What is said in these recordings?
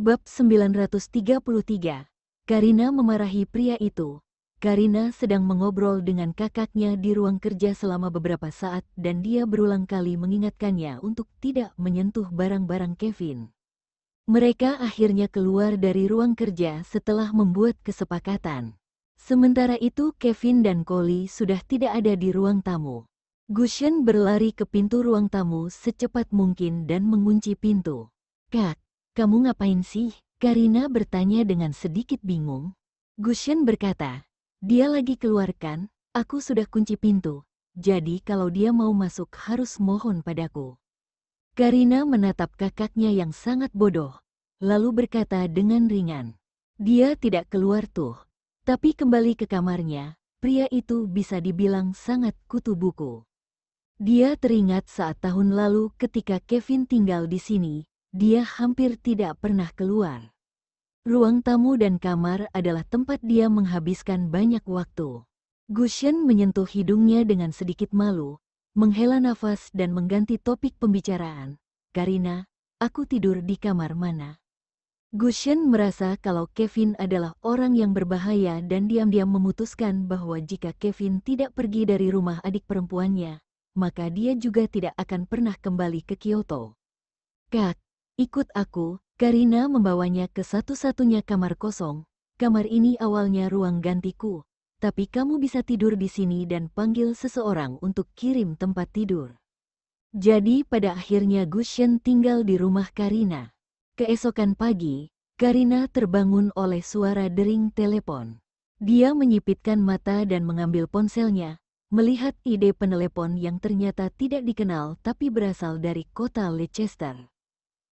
Bab 933. Karina memarahi pria itu. Karina sedang mengobrol dengan kakaknya di ruang kerja selama beberapa saat dan dia berulang kali mengingatkannya untuk tidak menyentuh barang-barang Kevin. Mereka akhirnya keluar dari ruang kerja setelah membuat kesepakatan. Sementara itu Kevin dan Collie sudah tidak ada di ruang tamu. Gushen berlari ke pintu ruang tamu secepat mungkin dan mengunci pintu. "Kak, kamu ngapain sih?" Karina bertanya dengan sedikit bingung. Gushen berkata, "Dia lagi keluar kan? Aku sudah kunci pintu. Jadi kalau dia mau masuk harus mohon padaku." Karina menatap kakaknya yang sangat bodoh, lalu berkata dengan ringan, "Dia tidak keluar tuh." Tapi kembali ke kamarnya, pria itu bisa dibilang sangat kutu buku. Dia teringat saat tahun lalu ketika Kevin tinggal di sini. Dia hampir tidak pernah keluar. Ruang tamu dan kamar adalah tempat dia menghabiskan banyak waktu. Gushen menyentuh hidungnya dengan sedikit malu, menghela nafas dan mengganti topik pembicaraan. "Karina, aku tidur di kamar mana?" Gushen merasa kalau Kevin adalah orang yang berbahaya dan diam-diam memutuskan bahwa jika Kevin tidak pergi dari rumah adik perempuannya, maka dia juga tidak akan pernah kembali ke Kyoto. "Kak, ikut aku." Karina membawanya ke satu-satunya kamar kosong. "Kamar ini awalnya ruang gantiku, tapi kamu bisa tidur di sini dan panggil seseorang untuk kirim tempat tidur." Jadi pada akhirnya Gushen tinggal di rumah Karina. Keesokan pagi, Karina terbangun oleh suara dering telepon. Dia menyipitkan mata dan mengambil ponselnya, melihat ide penelepon yang ternyata tidak dikenal tapi berasal dari kota Leicester.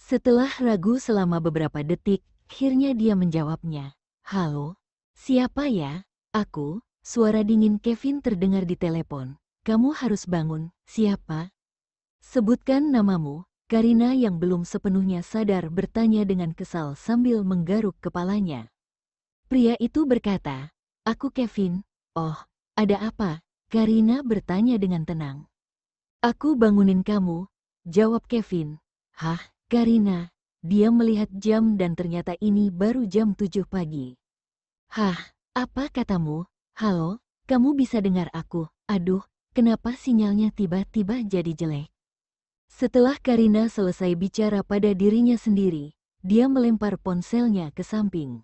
Setelah ragu selama beberapa detik, akhirnya dia menjawabnya. "Halo? Siapa ya?" "Aku." Suara dingin Kevin terdengar di telepon. "Kamu harus bangun." "Siapa?" "Sebutkan namamu." Karina yang belum sepenuhnya sadar bertanya dengan kesal sambil menggaruk kepalanya. Pria itu berkata, "Aku Kevin." "Oh, ada apa?" Karina bertanya dengan tenang. "Aku bangunin kamu," jawab Kevin. "Hah?" Karina. Dia melihat jam dan ternyata ini baru jam 7 pagi. "Hah? Apa katamu? Halo? Kamu bisa dengar aku?" "Aduh, kenapa sinyalnya tiba-tiba jadi jelek?" Setelah Karina selesai bicara pada dirinya sendiri, dia melempar ponselnya ke samping.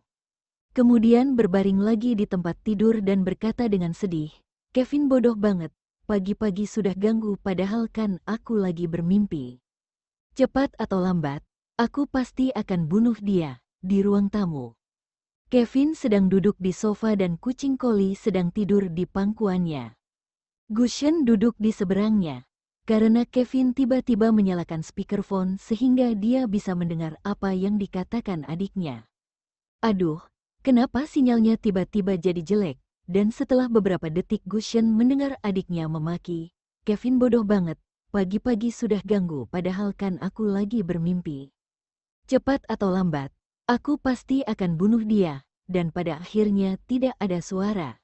Kemudian berbaring lagi di tempat tidur dan berkata dengan sedih, "Kevin bodoh banget, pagi-pagi sudah ganggu padahal kan aku lagi bermimpi. Cepat atau lambat, aku pasti akan bunuh dia." Di ruang tamu, Kevin sedang duduk di sofa dan kucing Collie sedang tidur di pangkuannya. Gushen duduk di seberangnya. Karena Kevin tiba-tiba menyalakan speakerphone sehingga dia bisa mendengar apa yang dikatakan adiknya. "Aduh, kenapa sinyalnya tiba-tiba jadi jelek?" Dan setelah beberapa detik Gushen mendengar adiknya memaki, "Kevin bodoh banget. Pagi-pagi sudah ganggu padahal kan aku lagi bermimpi. Cepat atau lambat, aku pasti akan bunuh dia." Dan pada akhirnya tidak ada suara.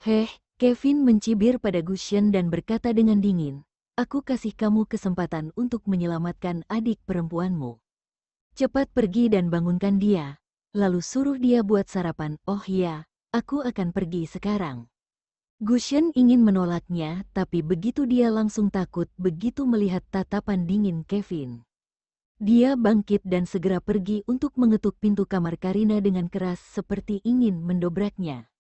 "Heh," Kevin mencibir pada Gushen dan berkata dengan dingin, "Aku kasih kamu kesempatan untuk menyelamatkan adik perempuanmu. Cepat pergi dan bangunkan dia, lalu suruh dia buat sarapan." "Oh ya, aku akan pergi sekarang." Gushen ingin menolaknya, tapi begitu dia langsung takut begitu melihat tatapan dingin Kevin. Dia bangkit dan segera pergi untuk mengetuk pintu kamar Karina dengan keras seperti ingin mendobraknya.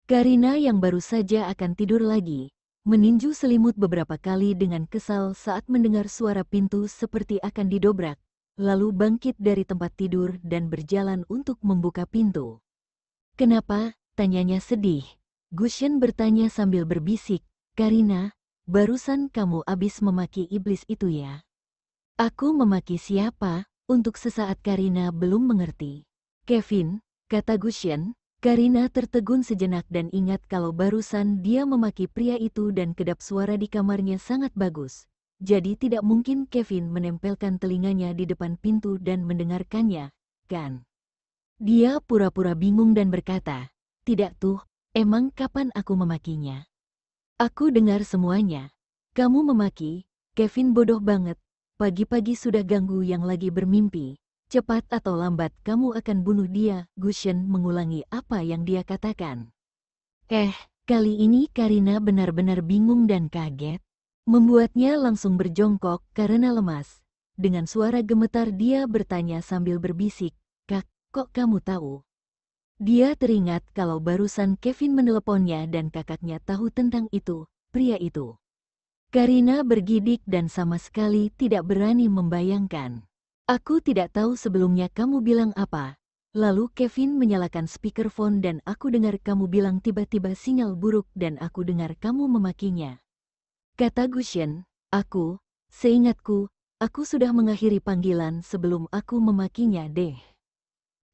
Karina yang baru saja akan tidur lagi, meninju selimut beberapa kali dengan kesal saat mendengar suara pintu seperti akan didobrak, lalu bangkit dari tempat tidur dan berjalan untuk membuka pintu. "Kenapa?" tanyanya sedih. Gushen bertanya sambil berbisik, "Karina, barusan kamu abis memaki iblis itu ya?" "Aku memaki siapa?" Untuk sesaat Karina belum mengerti. "Kevin," kata Gushen. Karina tertegun sejenak dan ingat kalau barusan dia memaki pria itu dan kedap suara di kamarnya sangat bagus. Jadi tidak mungkin Kevin menempelkan telinganya di depan pintu dan mendengarkannya, kan? Dia pura-pura bingung dan berkata, "Tidak tuh, emang kapan aku memakinya?" "Aku dengar semuanya. Kamu memaki." "Kevin bodoh banget, pagi-pagi sudah ganggu yang lagi bermimpi." Cepat atau lambat kamu akan bunuh dia. Gusion mengulangi apa yang dia katakan. Kali ini Karina benar-benar bingung dan kaget. Membuatnya langsung berjongkok karena lemas. Dengan suara gemetar dia bertanya sambil berbisik, "Kak, kok kamu tahu?" Dia teringat kalau barusan Kevin meneleponnya dan kakaknya tahu tentang itu, pria itu. Karina bergidik dan sama sekali tidak berani membayangkan. "Aku tidak tahu sebelumnya kamu bilang apa." Lalu Kevin menyalakan speakerphone dan aku dengar kamu bilang tiba-tiba sinyal buruk dan aku dengar kamu memakinya. Kata Gusion, seingatku, aku sudah mengakhiri panggilan sebelum aku memakinya deh.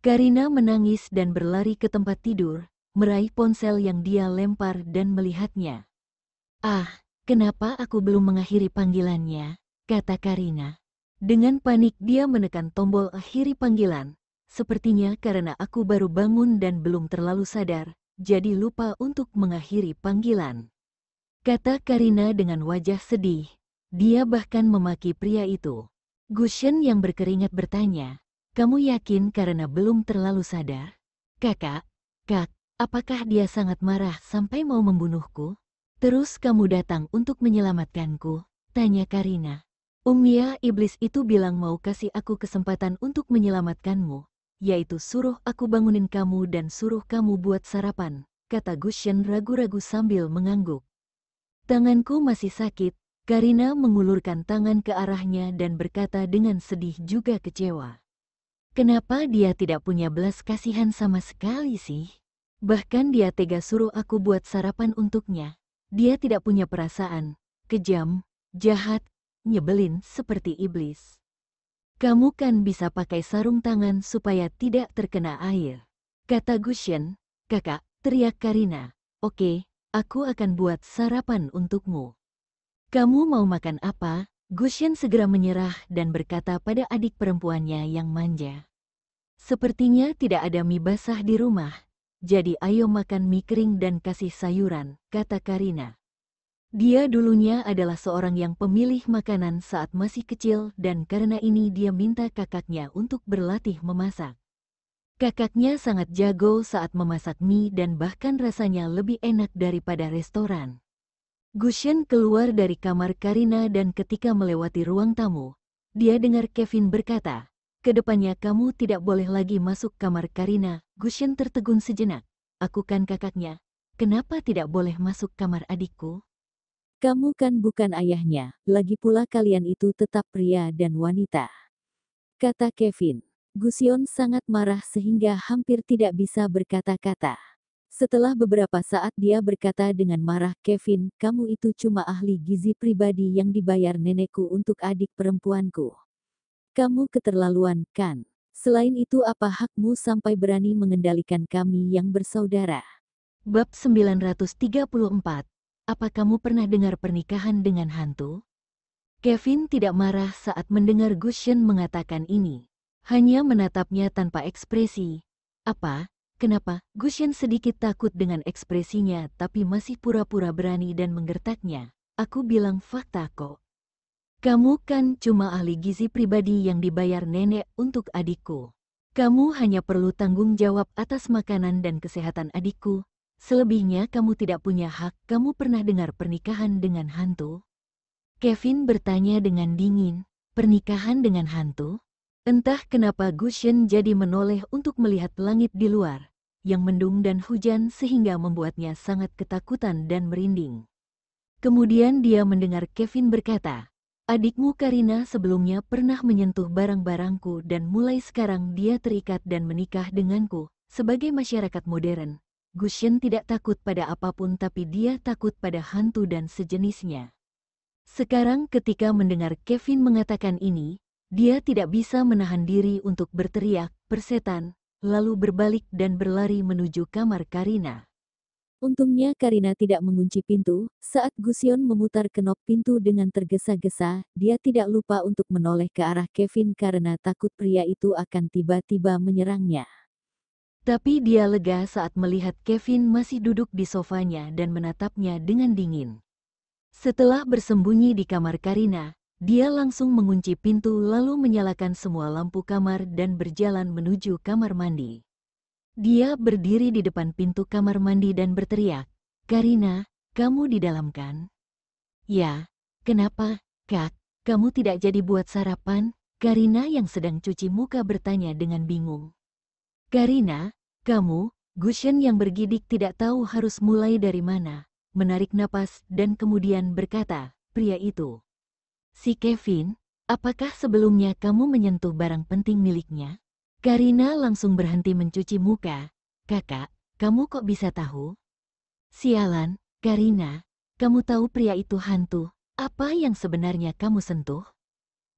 Karina menangis dan berlari ke tempat tidur, meraih ponsel yang dia lempar dan melihatnya. Kenapa aku belum mengakhiri panggilannya? Kata Karina. Dengan panik dia menekan tombol akhiri panggilan. Sepertinya karena aku baru bangun dan belum terlalu sadar, jadi lupa untuk mengakhiri panggilan. Kata Karina dengan wajah sedih. Dia bahkan memaki pria itu. Gusion yang berkeringat bertanya, "Kamu yakin karena belum terlalu sadar?" Kak, apakah dia sangat marah sampai mau membunuhku? Terus kamu datang untuk menyelamatkanku? Tanya Karina. Ya, iblis itu bilang mau kasih aku kesempatan untuk menyelamatkanmu, yaitu suruh aku bangunin kamu dan suruh kamu buat sarapan, kata Gusion ragu-ragu sambil mengangguk. Tanganku masih sakit. Karina mengulurkan tangan ke arahnya dan berkata dengan sedih juga kecewa. Kenapa dia tidak punya belas kasihan sama sekali sih? Bahkan dia tega suruh aku buat sarapan untuknya. Dia tidak punya perasaan, kejam, jahat, nyebelin seperti iblis. Kamu kan bisa pakai sarung tangan supaya tidak terkena air. Kata Gusion. Kakak, teriak Karina. Oke, aku akan buat sarapan untukmu. Kamu mau makan apa? Gusion segera menyerah dan berkata pada adik perempuannya yang manja. Sepertinya tidak ada mie basah di rumah, jadi ayo makan mie kering dan kasih sayuran, kata Karina. Dia dulunya adalah seorang yang pemilih makanan saat masih kecil dan karena ini dia minta kakaknya untuk berlatih memasak. Kakaknya sangat jago saat memasak mie dan bahkan rasanya lebih enak daripada restoran. Gusion keluar dari kamar Karina dan ketika melewati ruang tamu, dia dengar Kevin berkata, "Kedepannya kamu tidak boleh lagi masuk kamar Karina." Gusion tertegun sejenak. "Aku kan kakaknya, kenapa tidak boleh masuk kamar adikku?" Kamu kan bukan ayahnya, lagi pula kalian itu tetap pria dan wanita. Kata Kevin. Gusion sangat marah sehingga hampir tidak bisa berkata-kata. Setelah beberapa saat dia berkata dengan marah, "Kevin, kamu itu cuma ahli gizi pribadi yang dibayar nenekku untuk adik perempuanku. Kamu keterlaluan, kan? Selain itu apa hakmu sampai berani mengendalikan kami yang bersaudara?" Bab 934. Apa kamu pernah dengar pernikahan dengan hantu? Kevin tidak marah saat mendengar Gusion mengatakan ini. Hanya menatapnya tanpa ekspresi. Kenapa? Gusion sedikit takut dengan ekspresinya tapi masih pura-pura berani dan menggertaknya. "Aku bilang fakta kok. Kamu kan cuma ahli gizi pribadi yang dibayar nenek untuk adikku. Kamu hanya perlu tanggung jawab atas makanan dan kesehatan adikku. Selebihnya kamu tidak punya hak." "Kamu pernah dengar pernikahan dengan hantu?" Kevin bertanya dengan dingin. "Pernikahan dengan hantu?" Entah kenapa Gusion jadi menoleh untuk melihat langit di luar, yang mendung dan hujan sehingga membuatnya sangat ketakutan dan merinding. Kemudian dia mendengar Kevin berkata, "Adikmu Karina sebelumnya pernah menyentuh barang-barangku dan mulai sekarang dia terikat dan menikah denganku." Sebagai masyarakat modern, Gusion tidak takut pada apapun tapi dia takut pada hantu dan sejenisnya. Sekarang ketika mendengar Kevin mengatakan ini, dia tidak bisa menahan diri untuk berteriak, "Persetan!" lalu berbalik dan berlari menuju kamar Karina. Untungnya Karina tidak mengunci pintu. Saat Gusion memutar kenop pintu dengan tergesa-gesa, dia tidak lupa untuk menoleh ke arah Kevin karena takut pria itu akan tiba-tiba menyerangnya. Tapi dia lega saat melihat Kevin masih duduk di sofanya dan menatapnya dengan dingin. Setelah bersembunyi di kamar Karina, Dia langsung mengunci pintu lalu menyalakan semua lampu kamar dan berjalan menuju kamar mandi. Dia berdiri di depan pintu kamar mandi dan berteriak, "Karina, kamu di dalam kan?" "Ya, kenapa, Kak? Kamu tidak jadi buat sarapan?" Karina yang sedang cuci muka bertanya dengan bingung. "Karina, kamu?" Gushen yang bergidik tidak tahu harus mulai dari mana, menarik napas dan kemudian berkata, "Pria itu. Si Kevin, apakah sebelumnya kamu menyentuh barang penting miliknya?" Karina langsung berhenti mencuci muka. "Kakak, kamu kok bisa tahu?" "Sialan, Karina, kamu tahu pria itu hantu. Apa yang sebenarnya kamu sentuh?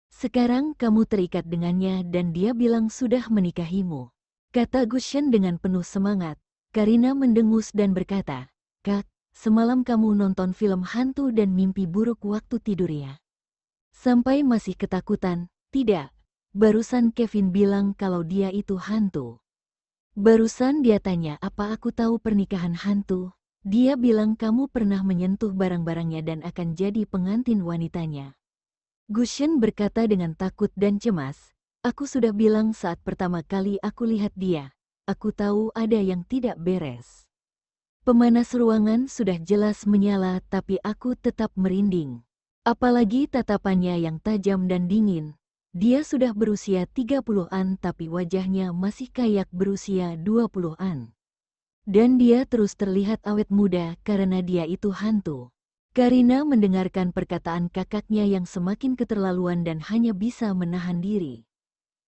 Sekarang kamu terikat dengannya dan dia bilang sudah menikahimu," kata Gushen dengan penuh semangat. Karina mendengus dan berkata, "Kak, semalam kamu nonton film hantu dan mimpi buruk waktu tidur ya? Sampai masih ketakutan, tidak? Barusan Kevin bilang kalau dia itu hantu. Barusan dia tanya apa aku tahu pernikahan hantu. Dia bilang kamu pernah menyentuh barang-barangnya dan akan jadi pengantin wanitanya." Gushen berkata dengan takut dan cemas, "Aku sudah bilang saat pertama kali aku lihat dia. Aku tahu ada yang tidak beres." Pemanas ruangan sudah jelas menyala tapi aku tetap merinding. Apalagi tatapannya yang tajam dan dingin. Dia sudah berusia 30-an tapi wajahnya masih kayak berusia 20-an. Dan dia terus terlihat awet muda karena dia itu hantu. Karina mendengarkan perkataan kakaknya yang semakin keterlaluan dan hanya bisa menahan diri.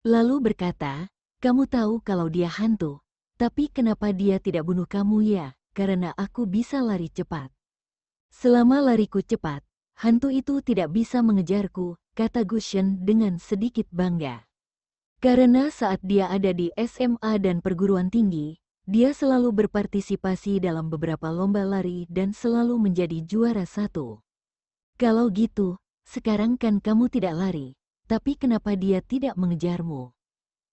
Lalu berkata, "Kamu tahu kalau dia hantu, tapi kenapa dia tidak bunuh kamu ya?" "Karena aku bisa lari cepat. Selama lariku cepat, hantu itu tidak bisa mengejarku," kata Gushen dengan sedikit bangga. Karena saat dia ada di SMA dan perguruan tinggi, dia selalu berpartisipasi dalam beberapa lomba lari dan selalu menjadi juara 1. "Kalau gitu, sekarang kan kamu tidak lari, tapi kenapa dia tidak mengejarmu?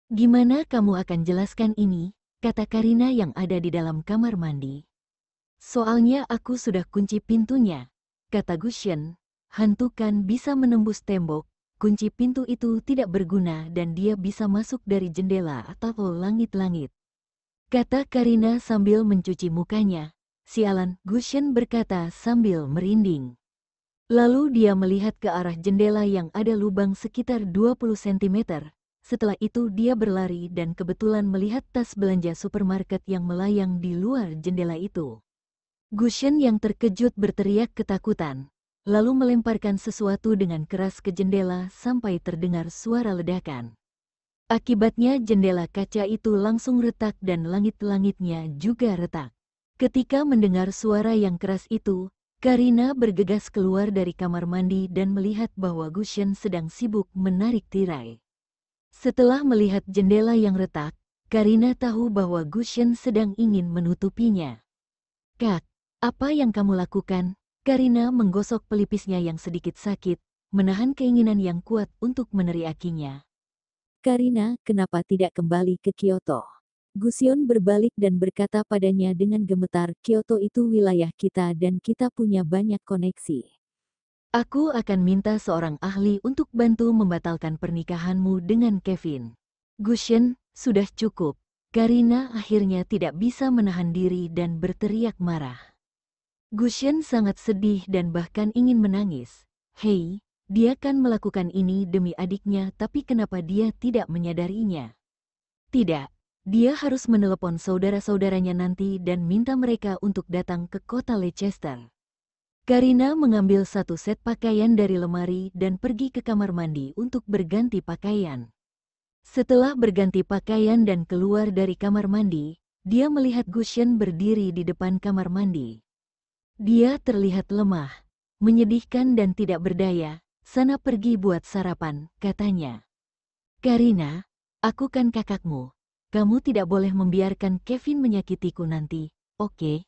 Gimana kamu akan jelaskan ini?" kata Karina yang ada di dalam kamar mandi. "Soalnya aku sudah kunci pintunya," kata Gushen. "Hantu kan bisa menembus tembok, kunci pintu itu tidak berguna dan dia bisa masuk dari jendela atau langit-langit," kata Karina sambil mencuci mukanya. "Sialan," Gushen berkata sambil merinding. Lalu dia melihat ke arah jendela yang ada lubang sekitar 20 cm. Setelah itu dia berlari dan kebetulan melihat tas belanja supermarket yang melayang di luar jendela itu. Gushen yang terkejut berteriak ketakutan, lalu melemparkan sesuatu dengan keras ke jendela sampai terdengar suara ledakan. Akibatnya jendela kaca itu langsung retak dan langit-langitnya juga retak. Ketika mendengar suara yang keras itu, Karina bergegas keluar dari kamar mandi dan melihat bahwa Gushen sedang sibuk menarik tirai. Setelah melihat jendela yang retak, Karina tahu bahwa Gushen sedang ingin menutupinya. "Kak, apa yang kamu lakukan?" Karina menggosok pelipisnya yang sedikit sakit, menahan keinginan yang kuat untuk meneriakinya. Karina, kenapa tidak kembali ke Kyoto? Gusyeon berbalik dan berkata padanya dengan gemetar, "Kyoto itu wilayah kita dan kita punya banyak koneksi. "Aku akan minta seorang ahli untuk bantu membatalkan pernikahanmu dengan Kevin." "Gushen, sudah cukup." Karina akhirnya tidak bisa menahan diri dan berteriak marah. Gushen sangat sedih dan bahkan ingin menangis. "Hei, dia kan melakukan ini demi adiknya tapi kenapa dia tidak menyadarinya? Tidak, dia harus menelepon saudara-saudaranya nanti dan minta mereka untuk datang ke kota Leicester." Karina mengambil satu set pakaian dari lemari dan pergi ke kamar mandi untuk berganti pakaian. Setelah berganti pakaian dan keluar dari kamar mandi, dia melihat Gushen berdiri di depan kamar mandi. Dia terlihat lemah, menyedihkan dan tidak berdaya. "Sana pergi buat sarapan," katanya. "Karina, aku kan kakakmu. Kamu tidak boleh membiarkan Kevin menyakitiku nanti, oke?"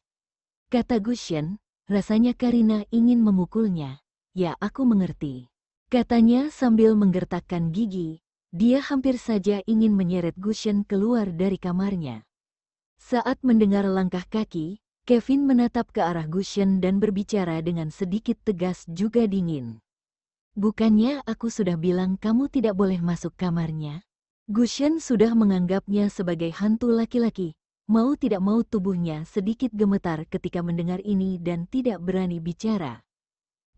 kata Gushen. Rasanya Karina ingin memukulnya. "Ya, aku mengerti," katanya sambil menggertakkan gigi. Dia hampir saja ingin menyeret Gushen keluar dari kamarnya. Saat mendengar langkah kaki, Kevin menatap ke arah Gushen dan berbicara dengan sedikit tegas juga dingin. Bukannya aku sudah bilang kamu tidak boleh masuk kamarnya? Gushen sudah menganggapnya sebagai hantu laki-laki. Mau tidak mau tubuhnya sedikit gemetar ketika mendengar ini dan tidak berani bicara.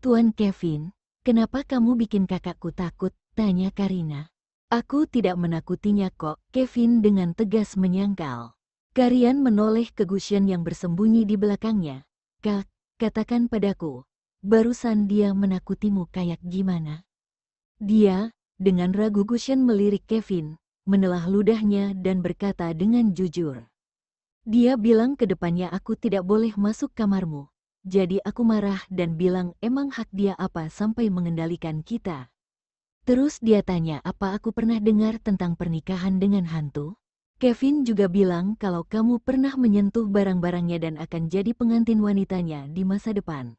Tuan Kevin, kenapa kamu bikin kakakku takut? Tanya Karina. Aku tidak menakutinya kok, Kevin dengan tegas menyangkal. Karian menoleh ke Gushen yang bersembunyi di belakangnya. Kak, katakan padaku, barusan dia menakutimu kayak gimana? Dia, dengan ragu Gushen melirik Kevin, menelah ludahnya dan berkata dengan jujur. Dia bilang ke depannya aku tidak boleh masuk kamarmu. Jadi aku marah dan bilang emang hak dia apa sampai mengendalikan kita. Terus dia tanya apa aku pernah dengar tentang pernikahan dengan hantu? Kevin juga bilang kalau kamu pernah menyentuh barang-barangnya dan akan jadi pengantin wanitanya di masa depan.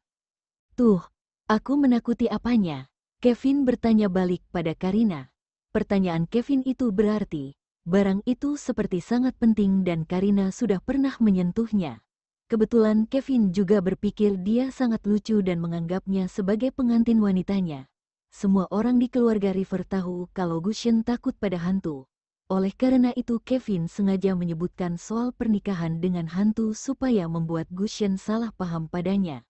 Tuh, aku menakuti apanya? Kevin bertanya balik pada Karina. Pertanyaan Kevin itu berarti, barang itu seperti sangat penting dan Karina sudah pernah menyentuhnya. Kebetulan Kevin juga berpikir dia sangat lucu dan menganggapnya sebagai pengantin wanitanya. Semua orang di keluarga River tahu kalau Gushen takut pada hantu. Oleh karena itu Kevin sengaja menyebutkan soal pernikahan dengan hantu supaya membuat Gushen salah paham padanya.